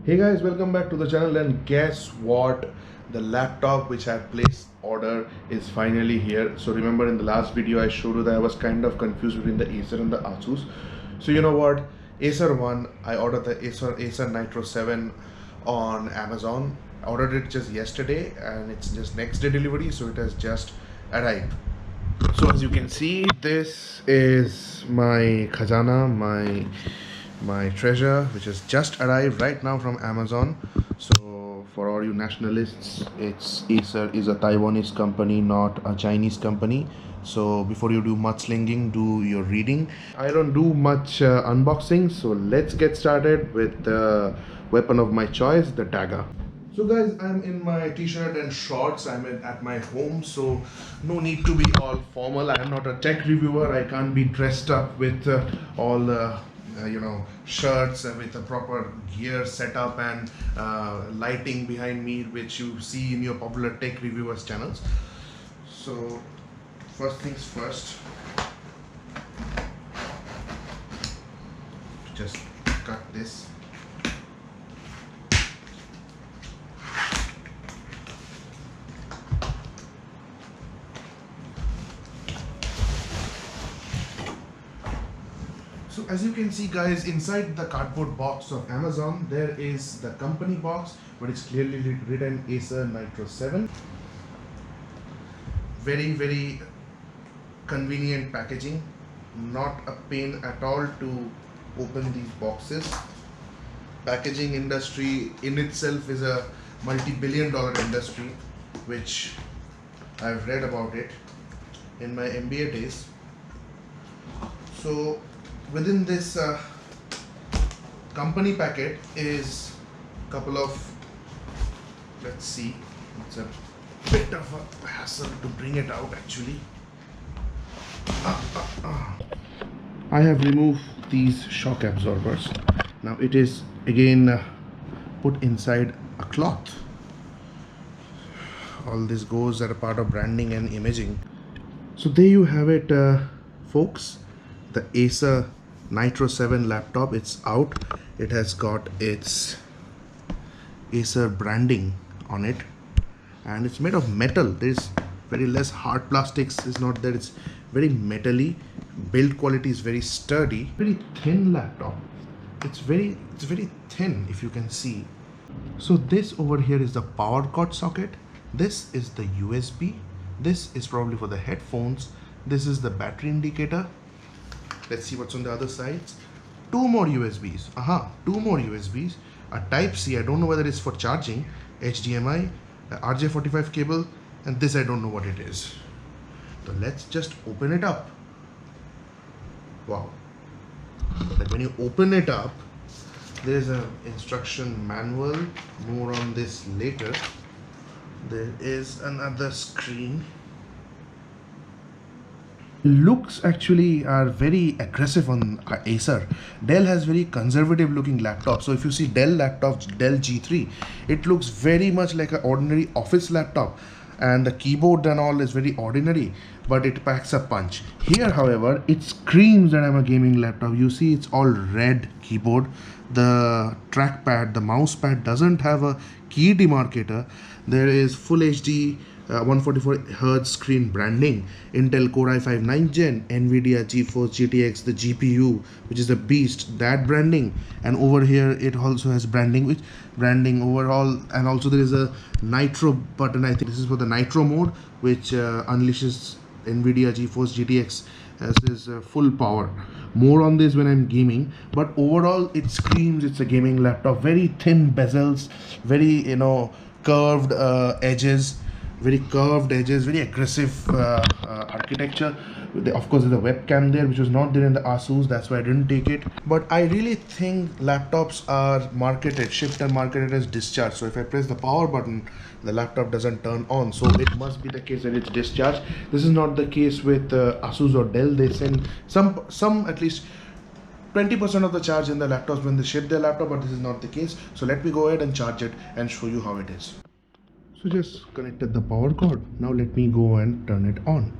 Hey guys, welcome back to the channel, and guess what? The laptop which I placed order is finally here. So remember in the last video I showed you that I was kind of confused between the Acer and the Asus. So you know what? Acer one, I ordered the Acer Nitro 7 on Amazon. I ordered it just yesterday and it's just next day delivery, so it has just arrived. So as you can see, this is my khajana, my treasure, which has just arrived right now from Amazon. So for all you nationalists, it's Acer is a Taiwanese company, not a Chinese company. So before you do mudslinging, do your reading. I don't do much unboxing, so let's get started with the weapon of my choice, the dagger. So guys, I'm in my t-shirt and shorts. I'm at my home, so no need to be all formal. I'm not a tech reviewer. I can't be dressed up with all the shirts with a proper gear setup and lighting behind me, which you see in your popular tech reviewers channels. So first things first, just cut this. So as you can see guys, inside the cardboard box of Amazon, there is the company box, but it's clearly written Acer Nitro 7. Very convenient packaging, not a pain at all to open these boxes. Packaging industry in itself is a multi-billion-dollar industry, which I've read about it in my MBA days. So within this company packet is a couple of, let's see, it's a bit of a hassle to bring it out actually. I have removed these shock absorbers. Now it is again put inside a cloth. All this goes as a part of branding and imaging. So there you have it, folks. The Acer Nitro 7 laptop, it's out. It has got its Acer branding on it, and it's made of metal. There's very less hard plastics. It's not that it's very metally. Build quality is very sturdy. Very thin laptop. It's very thin, if you can see. So this over here is the power cord socket. This is the USB. This is probably for the headphones. This is the battery indicator. Let's see what's on the other sides. Two more USBs. Two more USBs. A Type C, I don't know whether it's for charging. HDMI, RJ45 cable, and this I don't know what it is. So let's just open it up. Wow. But when you open it up, there's an instruction manual. More on this later. There is another screen. Looks actually are very aggressive on Acer. Dell has very conservative looking laptops. So if you see Dell laptops, Dell G3, it looks very much like an ordinary office laptop, and the keyboard and all is very ordinary, but it packs a punch. Here however, it screams that I'm a gaming laptop. You see it's all red keyboard. The trackpad, the mouse pad doesn't have a key demarcator. There is full HD 144 Hz screen branding, Intel Core i5 9th Gen, Nvidia GeForce GTX, the GPU, which is the beast, that branding. And over here it also has branding, which branding overall. And also there is a Nitro button. I think this is for the Nitro mode, which unleashes Nvidia GeForce GTX as is full power. More on this when I'm gaming, but overall it screams it's a gaming laptop. Very thin bezels, very curved edges, very aggressive architecture. Of course there's a webcam there, which was not there in the Asus. That's why I didn't take it. But I really think laptops are shipped and marketed as discharged. So if I press the power button, the laptop doesn't turn on. So it must be the case that it's discharged. This is not the case with Asus or Dell. They send some at least 20% of the charge in the laptops when they ship their laptop, but this is not the case. So let me go ahead and charge it and show you how it is. So just connected the power cord. Now let me go and turn it on.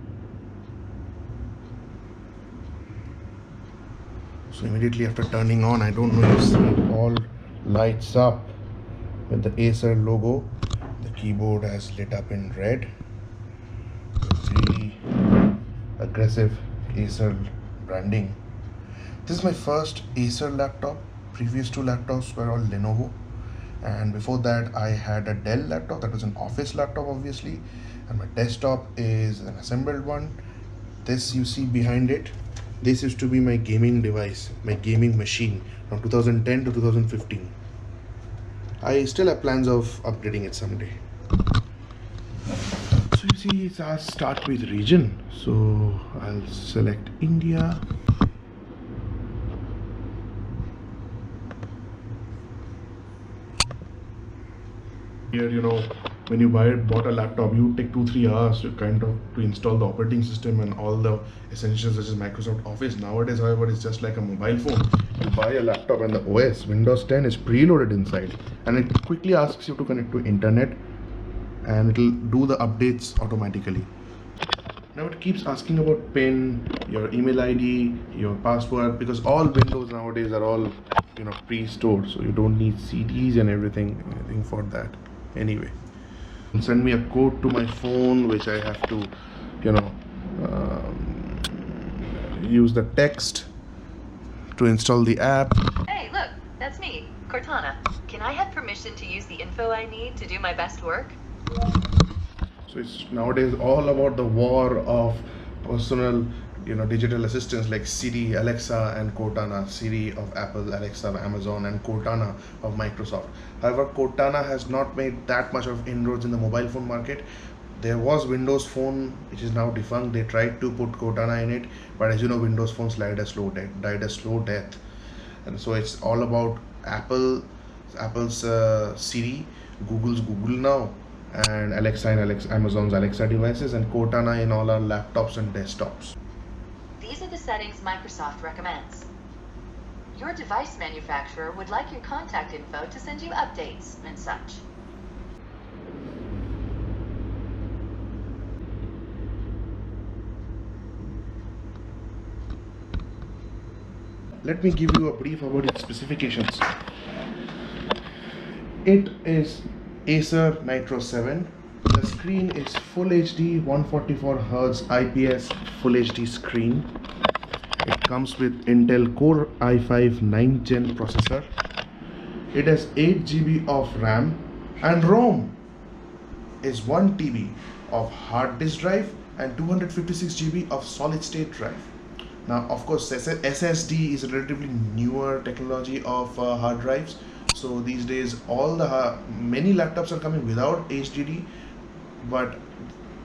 So immediately after turning on, I don't know if you see, it all lights up. with the Acer logo. The keyboard has lit up in red. Really aggressive Acer branding. This is my first Acer laptop. Previous two laptops were all Lenovo, and before that I had a Dell laptop that was an office laptop, obviously, and my desktop is an assembled one. This you see behind it, this used to be my gaming device, my gaming machine from 2010 to 2015. I still have plans of upgrading it someday. So you see, it's our start with region. So I'll select India. Here, when you bought a laptop, you take 2-3 hours to install the operating system and all the essentials such as Microsoft Office. Nowadays, however, it's just like a mobile phone. You buy a laptop and the OS Windows 10 is preloaded inside, and it quickly asks you to connect to internet, and it'll do the updates automatically. Now it keeps asking about PIN, your email ID, your password, because all Windows nowadays are all pre-stored, so you don't need CDs and everything for that. Anyway, send me a code to my phone, which I have to use the text to install the app. Hey, look, that's me, Cortana. Can I have permission to use the info I need to do my best work? So it's nowadays all about the war of personal digital assistants like Siri, Alexa, and Cortana. Siri of Apple, Alexa of Amazon, and Cortana of Microsoft. However, Cortana has not made that much of inroads in the mobile phone market. There was Windows Phone, which is now defunct. They tried to put Cortana in it, but as you know, Windows Phone died a slow death. And so it's all about Apple's Siri, Google's Google Now, and Alexa and Amazon's Alexa devices, and Cortana in all our laptops and desktops. These are the settings Microsoft recommends. Your device manufacturer would like your contact info to send you updates and such. Let me give you a brief about its specifications. It is Acer Nitro 7. The screen is Full HD 144Hz IPS Full HD screen. It comes with Intel Core i5 9th Gen processor. It has 8 GB of RAM, and ROM is 1 TB of hard disk drive and 256 GB of solid state drive. Now, of course, SSD is a relatively newer technology of hard drives. So these days, many laptops are coming without HDD, but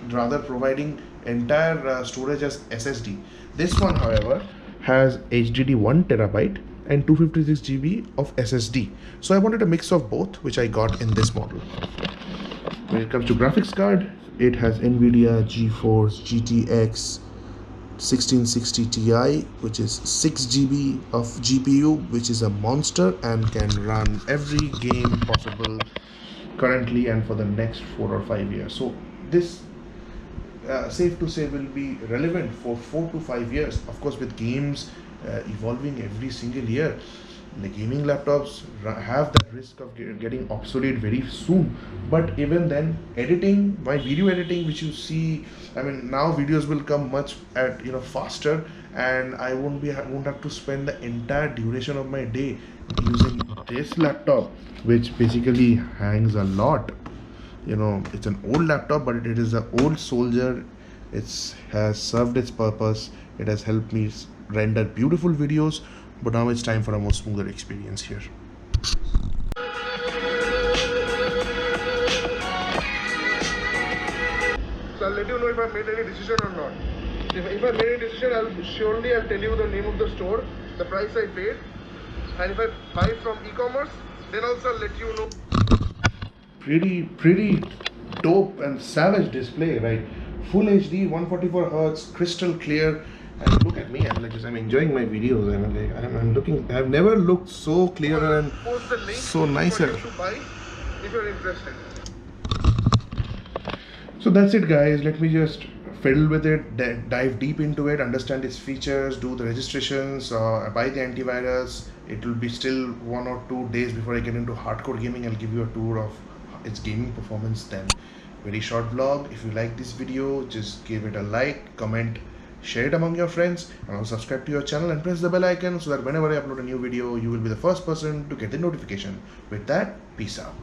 rather providing entire storage as SSD. This one, however, has HDD 1 terabyte and 256 GB of SSD. So I wanted a mix of both, which I got in this model. When it comes to graphics card, it has NVIDIA GeForce GTX 1660 Ti, which is 6 GB of GPU, which is a monster and can run every game possible currently and for the next 4 or 5 years. So this, safe to say, will be relevant for 4 to 5 years. Of course, with games evolving every single year, the gaming laptops have that risk of getting obsolete very soon. But even then, editing, my video editing, which you see, now videos will come much faster, and I won't have to spend the entire duration of my day using this laptop, which basically hangs a lot. It's an old laptop, but it is an old soldier. It has served its purpose. It has helped me render beautiful videos, but now it's time for a more smoother experience here. So I'll let you know if I made any decision or not. If I made any decision, I'll tell you the name of the store, the price I paid, and if I buy from e-commerce, then also I'll let you know. Pretty dope and savage display, right? Full HD 144Hz, crystal clear. And look at me, I'm enjoying my videos. I've never looked so clear and so nicer. If you're interested. So that's it, guys. Let me just fiddle with it, dive deep into it, understand its features, do the registrations, buy the antivirus, It will be still 1 or 2 days before I get into hardcore gaming. I'll give you a tour of its gaming performance then. Very short vlog. If you like this video, just give it a like, comment, share it among your friends, and also subscribe to your channel and press the bell icon so that whenever I upload a new video, you will be the first person to get the notification. With that, peace out.